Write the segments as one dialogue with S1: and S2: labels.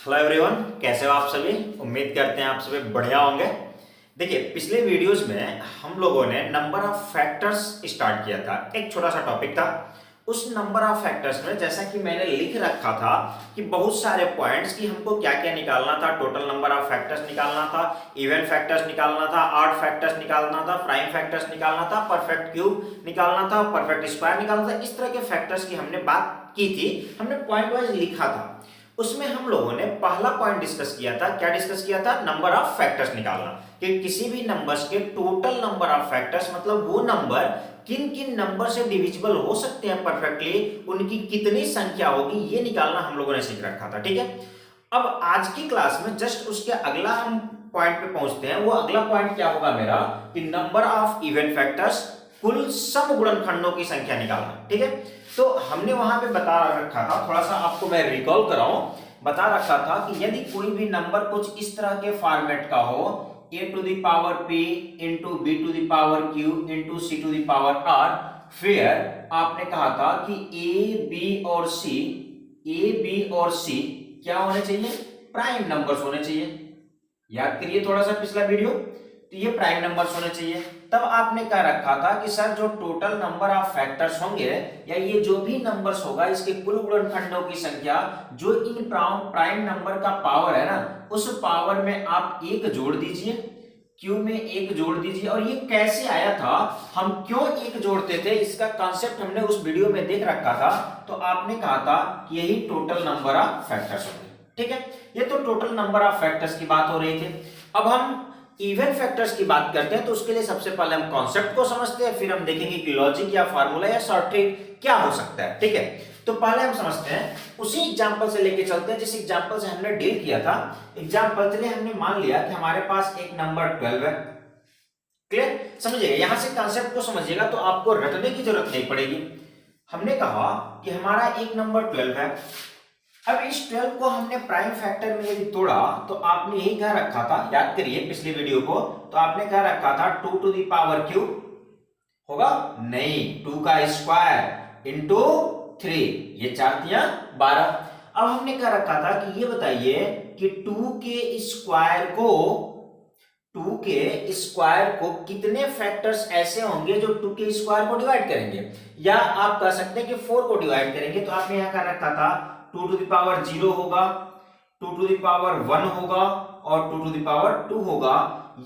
S1: Hello everyone, कैसे हो आप सभी। उम्मीद करते हैं आप सभी बढ़िया होंगे। देखिए, पिछले वीडियोस में हम लोगों ने नंबर ऑफ फैक्टर्स स्टार्ट किया था। एक छोटा सा टॉपिक था। उस नंबर ऑफ फैक्टर्स में जैसा कि मैंने लिख रखा था कि बहुत सारे पॉइंट्स की हमको क्या क्या निकालना था। टोटल नंबर ऑफ फैक्टर्स निकालना था, इवन फैक्टर्स निकालना था, ऑड फैक्टर्स निकालना था, प्राइम फैक्टर्स निकालना था, परफेक्ट क्यूब निकालना था, परफेक्ट स्क्वायर निकालना था। इस तरह के फैक्टर्स की हमने बात की थी, हमने पॉइंट वाइज लिखा था। उसमें हम लोगों ने पहला पॉइंट डिस्कस किया था। क्या डिस्कस किया था? नंबर ऑफ फैक्टर्स निकालना, कि किसी भी नंबर्स के टोटल नंबर ऑफ फैक्टर्स, मतलब वो नंबर किन किन नंबर से डिविजिबल हो सकते हैं परफेक्टली, उनकी कितनी संख्या होगी, ये निकालना हम लोगों ने सीख रखा था। ठीक है, अब आज की क्लास में जस्ट उसके अगला हम पॉइंट पे पहुंचते हैं। वो अगला पॉइंट क्या होगा मेरा, कि नंबर ऑफ इवन फैक्टर्स, कुल सम गुणनखंडों की संख्या निकालना। ठीक है, तो हमने वहां पे बता रखा था, थोड़ा सा आपको मैं रिकॉल कराऊं, बता रखा था कि यदि कोई भी नंबर कुछ इस तरह के फॉर्मेट का हो, a to the power p into b to the power q into c to the power r, फिर आपने कहा था कि a b और c क्या होने चाहिए? प्राइम नंबर्स होने चाहिए। याद करिए थोड़ा सा पिछला वीडियो, तो ये प्राइम नंबर्स होने चाहिए। तब आपने कह रखा था कि सर जो टोटल नंबर ऑफ फैक्टर्स होंगे, या ये जो भी नंबर्स होगा, इसके कुल गुणनखंडों की संख्या जो इन प्राइम नंबर का पावर है ना, उस पावर में आप एक जोड़ दीजिए, क्यू में एक जोड़ दीजिए। और ये कैसे आया था, हम क्यों एक जोड़ते थे, इसका कॉन्सेप्ट हमने उस वीडियो में देख रखा था। तो आपने कहा था कि यही टोटल नंबर ऑफ फैक्टर्स होंगे। ठीक है, ये तो टोटल नंबर ऑफ फैक्टर्स की बात हो रही थी। अब हम इवन फैक्टर्स की बात करते हैं, तो उसके लिए सबसे पहले हम कॉन्सेप्ट को समझते हैं, फिर हम देखेंगे कि लॉजिक या फार्मूला या शॉर्टकट क्या हो सकता है। ठीक है, तो पहले हम समझते हैं, उसी एग्जांपल से लेके चलते हैं जिस एग्जांपल से हमने डील किया था। एग्जांपल के लिए हमने मान लिया कि हमारे पास एक नंबर 12 है। क्लियर, समझिएगा, यहां से कॉन्सेप्ट को समझिएगा तो आपको रटने की जरूरत नहीं पड़ेगी। हमने कहा कि हमारा एक नंबर 12 है। अब इस 12 को हमने प्राइम फैक्टर में यदि तोड़ा, तो आपने यही कह रखा था, याद करिए पिछली वीडियो को, तो आपने कह रखा था 2 टू द पावर क्यूब होगा, नहीं 2 का स्क्वायर इंटू 3, ये 4 तिया 12। अब हमने कह रखा था कि ये बताइए कि 2 के स्क्वायर को कितने फैक्टर्स ऐसे होंगे जो 2 के स्क्वायर को डिवाइड करेंगे, या आप कह सकते हैं कि 4 को डिवाइड करेंगे। तो आपने यहां कह रखा था 2 टू द पावर 0 होगा, 2 टू द पावर 1 होगा और 2 टू द पावर 2 होगा।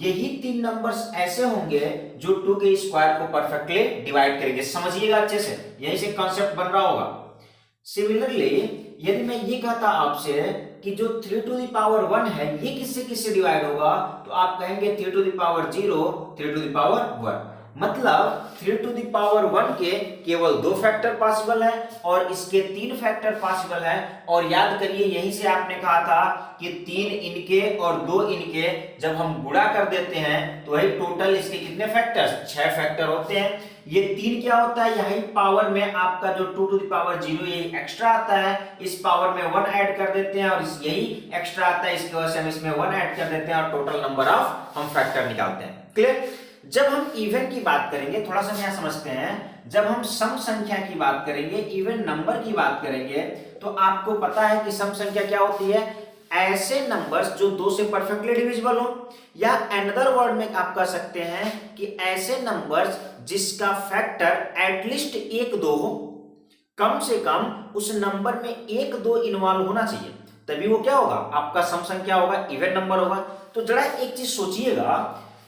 S1: यही 3 नंबर्स ऐसे होंगे जो 2 के स्क्वायर को परफेक्टली डिवाइड करेंगे। समझिएगा अच्छे से, यहीं से कॉन्सेप्ट बन रहा होगा। सिमिलरली यदि मैं ये कहता आपसे कि जो 3 टू द पावर 1 है, ये किससे किससे डिवाइड होगा, तो आप कहेंगे 3 to the power 0, 3 to the power 1। मतलब 3 टू द पावर 1 के केवल 2 फैक्टर पॉसिबल है और इसके 3 फैक्टर पॉसिबल है। और याद करिए, यहीं से आपने कहा था कि 3 इनके और 2 इनके जब हम गुणा कर देते हैं तो वही टोटल इसके कितने फैक्टर्स, 6 फैक्टर होते हैं। ये 3 क्या होता है, यही पावर में आपका जो 2 टू द पावर 0 ये एक्स्ट्रा आता है, इस पावर में 1 ऐड कर देते हैं और यही एक्स्ट्रा आता है, इसकी वजह से हम इसमें 1 ऐड कर देते हैं और टोटल नंबर ऑफ हम फैक्टर निकालते हैं। क्लियर। जब हम इवन की बात करेंगे, थोड़ा सा यहाँ समझते हैं, जब हम सम संख्या की बात करेंगे, इवन नंबर की बात करेंगे, तो आपको पता है कि सम संख्या क्या होती है, ऐसे नंबर्स जो 2 से परफेक्टली डिविजिबल हो, या अनदर वर्ड में आप कह सकते हैं कि ऐसे नंबर्स जिसका फैक्टर एटलीस्ट 1-2 हो, कम से कम उस नंबर में 1-2 इन्वॉल्व होना चाहिए, तभी वो क्या होगा, आपका सम संख्या होगा, इवन नंबर होगा। तो जरा एक चीज सोचिएगा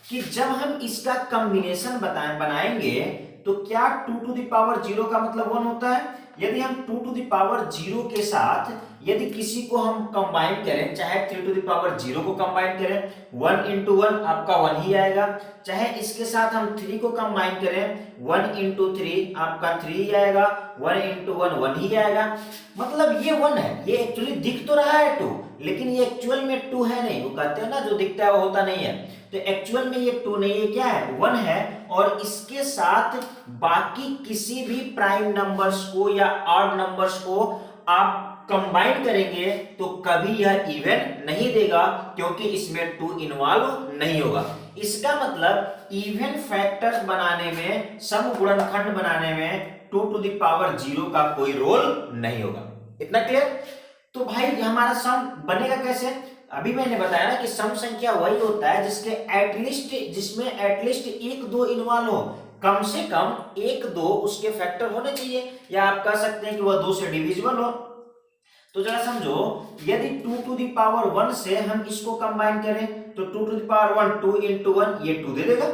S1: कि जब हम इसका कॉम्बिनेशन बनाएंगे तो क्या 2 टू द पावर 0 का मतलब 1 होता है। यदि हम 2 टू द पावर 0 के साथ यदि किसी को हम कंबाइन करें, चाहे 3 टू द पावर 0 को कंबाइन करें, 1 इंटू 1 आपका 1 ही आएगा। चाहे इसके साथ हम 3 को कंबाइन करें, 1 इंटू 3 आपका 3 ही आएगा, 1 इंटू 1 1 ही आएगा। मतलब ये 1 है, ये एक्चुअली दिख तो रहा है 2, लेकिन ये एक्चुअल में 2 है नहीं। वो कहते हैं ना, जो दिखता है वो होता नहीं है। तो एक्चुअल में ये 2 नहीं है, क्या है, 1 है। और इसके साथ बाकी किसी भी प्राइम नंबर्स को या ऑड नंबर्स को आप कंबाइन करेंगे तो कभी यह इवन नहीं देगा, क्योंकि इसमें 2 इन्वॉल्व नहीं होगा। इसका मतलब इवन फैक्टर्स बनाने में, सम गुणनखंड बनाने में 2 टू द पावर 0 का कोई रोल नहीं होगा। इतना क्लियर। तो भाई हमारा सम बनेगा कैसे? अभी मैंने बताया ना कि सम संख्या वही होता है जिसमें एटलीस्ट एक दो इन्वॉल्व हो, कम से कम एक दो उसके फैक्टर होने चाहिए, या आप कह सकते हैं कि वह 2 से डिविजिबल हो। तो जरा समझो, यदि 2 टू दी पावर 1 से हम इसको कंबाइन करें तो 2 टू दी पावर 1 2 इंटू 1 ये 2 दे देगा।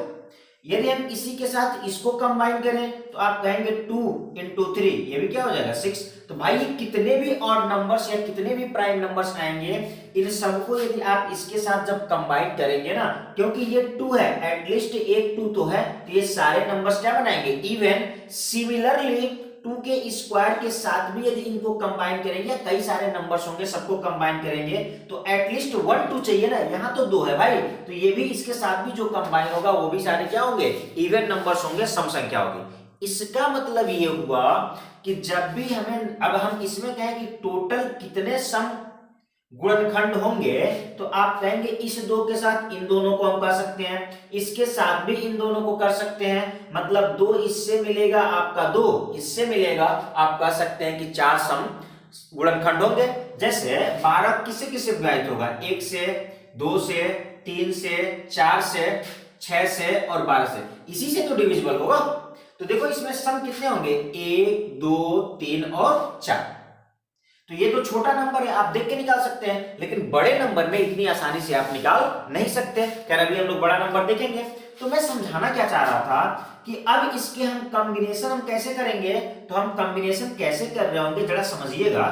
S1: यदि हम इसी के साथ इसको कंबाइन करें तो आप कहेंगे 2 इंटू 3 ये भी क्या हो जाएगा 6। तो भाई कितने भी ऑड नंबर्स या कितने भी प्राइम नंबर्स आएंगे, इन सबको यदि आप इसके साथ जब कंबाइन करेंगे ना, क्योंकि ये 2 है, एटलीस्ट एक 2 तो है, तो ये सारे नंबर्स क्या बनाएंगे इवन। सिमिलरली 2 के स्क्वायर के साथ भी यदि इनको कंबाइन करेंगे, कई सारे नंबर्स होंगे सबको कंबाइन करेंगे तो एटलीस्ट 1 2 चाहिए ना, यहाँ तो 2 है भाई, तो ये भी इसके साथ भी जो कंबाइन होगा वो भी सारे क्या होंगे इवन नंबर्स होंगे, सम संख्या होगी। इसका मतलब ये हुआ कि जब भी हमें, अब हम इसमें कहें कि टोटल कितने सम गुणनखंड होंगे, तो आप कहेंगे इस 2 के साथ इन दोनों को हम कर सकते हैं, इसके साथ भी इन दोनों को कर सकते हैं, मतलब 2 इससे मिलेगा आपका 2 इससे मिलेगा, आप कह सकते हैं कि 4 सम गुणनखंड होंगे। जैसे 12 किससे किससे विभाजित होगा, 1 से 2 से 3 से 4 से 6 से और 12 से, इसी से तो डिविजिबल होगा। तो देखो इसमें सम कितने होंगे 1 2 3 और 4। तो ये तो छोटा नंबर है, आप देख के निकाल सकते हैं, लेकिन बड़े नंबर में इतनी आसानी से आप निकाल नहीं सकते। खैर अभी हम लोग बड़ा नंबर देखेंगे। तो मैं समझाना क्या चाह रहा था कि अब इसके हम कॉम्बिनेशन हम कैसे करेंगे, तो हम कॉम्बिनेशन कैसे कर रहे होंगे जरा समझिएगा।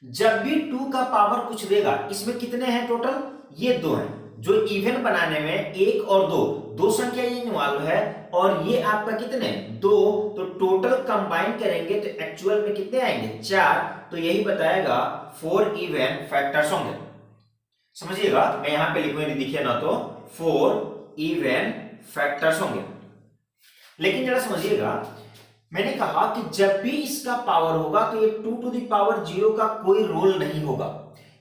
S1: जब भी 2 का पावर कुछ देगा, इसमें कितने हैं टोटल, ये 2 हैं, जो इवन बनाने में 1 और 2 संख्या ये इन्वॉल्व है, और ये आपका कितने 2, तो टोटल कंबाइन करेंगे तो एक्चुअल में कितने आएंगे 4, तो यही बताएगा 4 इवन फैक्टर्स होंगे। समझिएगा, मैं यहां पे लिखूंगा, दिखे ना तो 4 इवन फैक्टर्स होंगे। लेकिन जरा समझिएगा, मैंने कहा कि जब भी इसका पावर होगा तो ये 2 टू दी पावर 0 का कोई रोल नहीं होगा।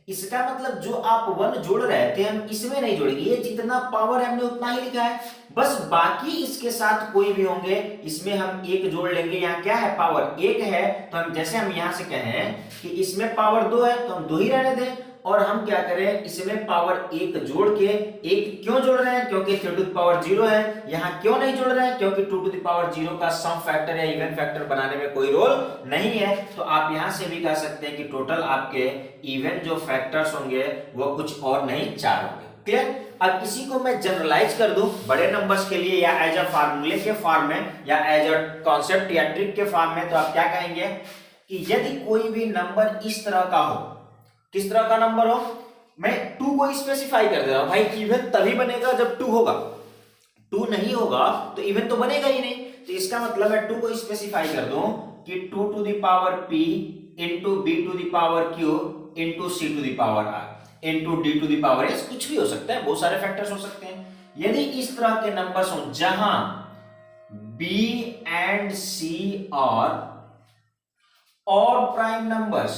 S1: इसका मतलब जो आप 1 जोड़ रहे थे हम इसमें नहीं जोड़ेंगे, ये जितना पावर है हमने उतना ही लिखा है, बस बाकी इसके साथ कोई भी होंगे इसमें हम 1 जोड़ लेंगे। यहाँ क्या है पावर 1 है, तो हम जैसे हम यहां से कहें कि इसमें पावर 2 है तो हम 2 ही रहने दें, और हम क्या करें इसमें पावर 1 जोड़ के, 1 क्यों जोड़ रहे हैं क्योंकि 3 टू द पावर 0 है, यहाँ क्यों नहीं जोड़ रहे हैं क्योंकि 2 टू द पावर 0 का सम फैक्टर या इवन फैक्टर बनाने में कोई रोल नहीं है। तो आप यहां से भी कह सकते हैं कि टोटल आपके इवन जो फैक्टर्स होंगे वो कुछ और नहीं 4 होंगे। क्लियर? अब इसी को मैं जनरलाइज कर दूं बड़े नंबर्स के लिए, या एज अ फार्मूले के फॉर्म में, या एज अ कॉन्सेप्ट या ट्रिक के फॉर्म में, तो आप क्या कहेंगे कि यदि कोई भी नंबर इस तरह का हो, किस तरह का नंबर हो, मैं 2 को स्पेसिफाई कर दे रहा हूं भाई, इवन तभी बनेगा जब 2 होगा, 2 नहीं होगा तो इवन तो बनेगा ही नहीं। तो इसका मतलब है 2 को स्पेसिफाई कर दूं कि 2 to the power p into B to the power q into C to the power r into D to the power s, कुछ भी हो सकता है, बहुत सारे फैक्टर्स हो सकते हैं। यदि इस तरह के नंबर्स हो जहां b एंड c और ऑड प्राइम नंबर्स,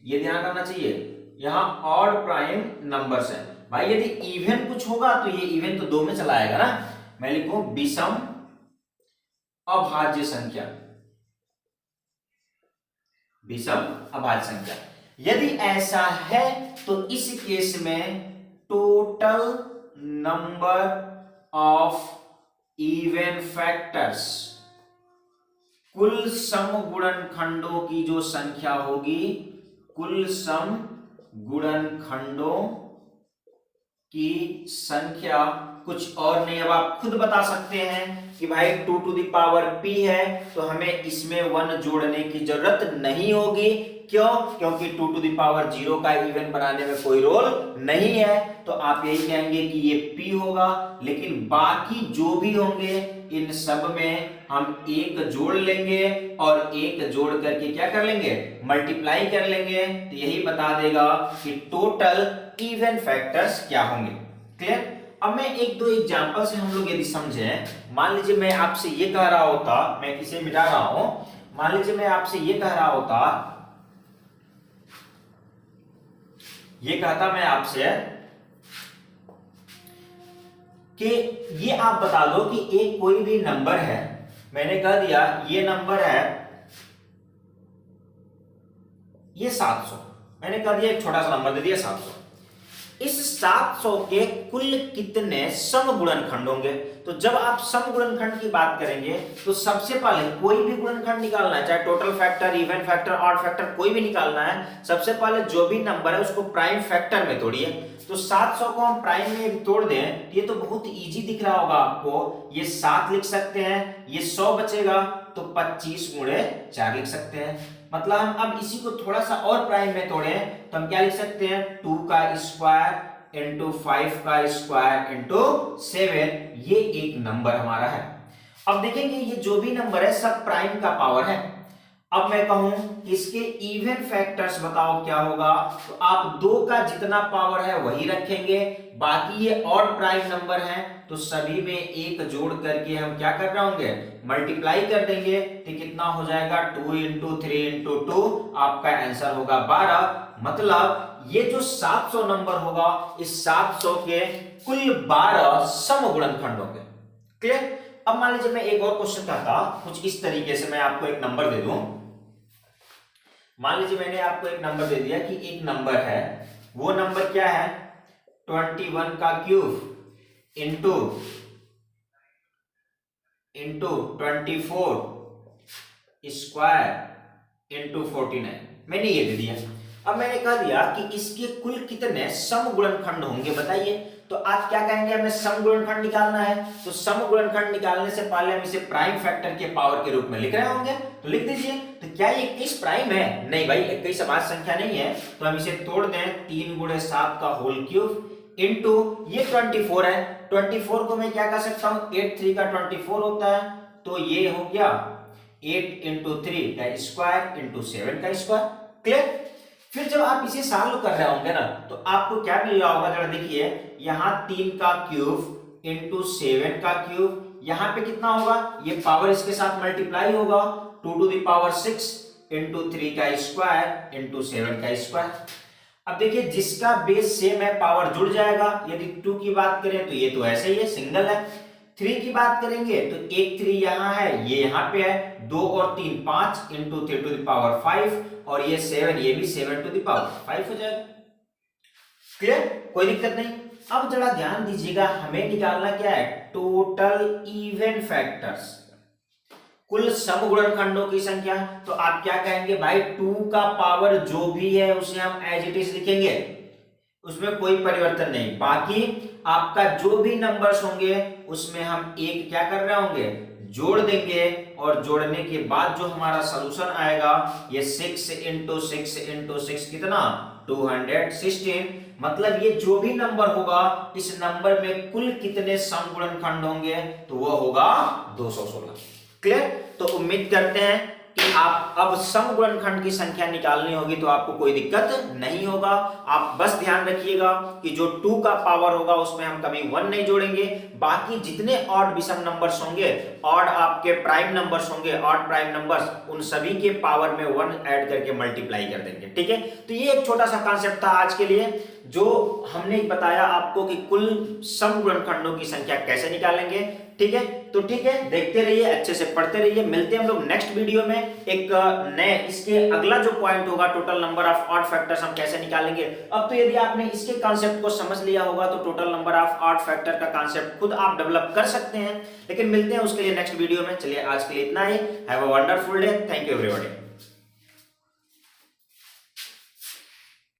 S1: ये ध्यान रखना चाहिए, यहां ऑड प्राइम नंबर्स है भाई, यदि इवन कुछ होगा तो ये इवन तो 2 में चला आएगा ना, मैं लिखूं विषम अभाज्य संख्या, विषम अभाज्य संख्या। यदि ऐसा है तो इस केस में total number of even factors, कुल सम गुणनखंडों की जो संख्या होगी, कुल सम गुणनखंडों की संख्या कुछ और नहीं। अब आप खुद बता सकते हैं कि भाई 2 टू द पावर p है तो हमें इसमें 1 जोड़ने की जरूरत नहीं होगी। क्यों? क्योंकि 2 टू द पावर 0 का इवन बनाने में कोई रोल नहीं है, तो आप यही कहेंगे कि ये p होगा। लेकिन बाकी जो भी होंगे इन सब में हम 1 जोड़ लेंगे और 1 जोड़ करके क्या कर लेंगे, मल्टीप्लाई कर लेंगे, तो यही बता देगा कि टोटल इवन फैक्टर्स क्या होंगे। क्लियर? अब मैं 1-2 एग्जांपल से हम लोग यदि समझें, मान लीजिए मैं आपसे ये कह रहा होता, मैं इसे मिटा रहा हूं, मान लीजिए मैं आपसे ये कह रहा होता, ये कहता मैं आपसे कि ये आप बता दो कि एक कोई भी नंबर है, मैंने कह दिया ये नंबर है ये 700, मैंने कह दिया एक छोटा सा नंबर दे दिया 700। इस 700 के कुल कितने समगुणनखंड होंगे? तो जब आप समगुणनखंड की बात करेंगे तो सबसे पहले कोई भी गुणनखंड निकालना है, चाहे total factor, even factor, odd factor, कोई भी निकालना है, सबसे पहले जो भी नंबर है उसको प्राइम फैक्टर में तोड़िए। तो 700 को हम प्राइम में तोड़ दें, ये तो बहुत इजी दिख रहा होगा आपको। ये 7 लिख सकते हैं, ये 100 बचेगा तो 25 गुणे 4 लिख सकते हैं। मतलब हम अब इसी को थोड़ा सा और प्राइम में तोड़ें तो हम क्या लिख सकते हैं, 2 का स्क्वायर इंटू 5 का स्क्वायर इंटू 7, ये एक नंबर हमारा है। अब देखेंगे ये जो भी नंबर है सब प्राइम का पावर है। अब मैं कहूं कि इसके इवन फैक्टर्स बताओ क्या होगा, तो आप 2 का जितना पावर है वही रखेंगे, बाकी ये ऑड प्राइम नंबर है तो सभी में एक जोड़ करके हम क्या कर रहे होंगे, मल्टीप्लाई कर देंगे। तो कितना हो जाएगा, 2 इंटू 3 इंटू 2, आपका आंसर होगा 12। मतलब ये जो 700 नंबर होगा, इस 700 के कुल 12 समगुणनखंड होंगे। क्लियर? अब मान लीजिए मैं एक और क्वेश्चन करता कुछ इस तरीके से, मैं आपको एक नंबर दे दूं। मान लीजिए मैंने आपको एक नंबर दे दिया कि एक नंबर है, वो नंबर क्या है, 21 का क्यूब इंटू 24 स्क्वायर इंटू 49, मैंने ये दे दिया। अब मैंने कह दिया कि इसके कुल कितने समगुणनखंड होंगे बताइए। तो आप क्या कहेंगे, हमें समगुणनखंड निकालना है, तो समगुणनखंड निकालने से पहले हम इसे प्राइम फैक्टर के पावर के रूप में लिख रहे होंगे, तो लिख दीजिए। तो क्या ये 21 प्राइम है? नहीं भाई, 21 अभाज्य संख्या नहीं है, तो हम इसे तोड़ दें, 3 गुणे 7 का होल क्यूब इंटू ये 24 है। 24 को मैं क्या कर सकता हूं, 8 3 का 24 होता है, तो ये हो गया 8 इंटू 3 का स्क्वायर इंटू 7 का स्क्वायर। क्लियर? फिर जब आप इसे सॉल्व कर रहे होंगे ना, तो आपको क्या मिल रहा होगा, जरा देखिए, यहां 3 का क्यूब इंटू 7 का क्यूब, यहां पे कितना होगा, ये पावर इसके साथ मल्टीप्लाई होगा, 2 टू द पावर 6 इंटू 3 का स्क्वायर इंटू 7 का स्क्वायर। अब देखिए जिसका बेस सेम है पावर जुड़ जाएगा। यदि 2 की बात करें तो ये तो ऐसे ही है, सिंगल है। 3 की बात करेंगे तो एक 3 यहां है, ये यहां पे है, 2 और 3 5 इंटू 3 टू द पावर 5, और ये 7, ये भी 7 टू द पावर 5 हो जाएगा। क्लियर? कोई दिक्कत नहीं। अब जरा ध्यान दीजिएगा, हमें निकालना क्या है, टोटल इवन फैक्टर्स, कुल समगुणनखंडों की संख्या। तो आप क्या कहेंगे भाई, 2 का पावर जो भी है उसे हम एज इट इज लिखेंगे, उसमें कोई परिवर्तन नहीं। बाकी आपका जो भी नंबर्स होंगे उसमें हम एक क्या कर रहे होंगे, जोड़ देंगे, और जोड़ने के बाद जो हमारा सॉल्यूशन आएगा, ये 6 इंटू 6 इंटू 6 कितना, 216। मतलब ये जो भी नंबर होगा, इस नंबर में कुल कितने समगुणनखंड होंगे, तो वो होगा 216। क्लियर? तो उम्मीद करते हैं कि आप अब समगुणनखंड की संख्या निकालनी होगी तो आपको कोई दिक्कत नहीं होगा। आप बस ध्यान रखिएगा कि जो 2 का पावर होगा उसमें हम कभी 1 नहीं जोड़ेंगे, बाकी जितने ऑड विषम नंबर्स होंगे, ऑड आपके प्राइम नंबर्स होंगे, ऑड प्राइम नंबर्स, उन सभी के पावर में 1 ऐड करके मल्टीप्लाई कर देंगे। ठीक है? तो ये एक छोटा सा कॉन्सेप्ट था आज के लिए, जो हमने बताया आपको कि कुल समगुणनखंडों की संख्या कैसे निकालेंगे। ठीक है? तो ठीक है, देखते रहिए, अच्छे से पढ़ते रहिए। मिलते हैं हम लोग नेक्स्ट वीडियो में एक नए, इसके अगला जो पॉइंट होगा, total number of odd factors हम कैसे निकालेंगे। अब तो यदि आपने इसके कॉन्सेप्ट को समझ लिया होगा तो total number of odd factor का कॉन्सेप्ट खुद आप डेवलप कर सकते हैं। लेकिन मिलते हैं उसके लिए नेक्स्ट वीडियो में। चलिए आज के लिए इतना ही। Have a wonderful day. Thank you everybody.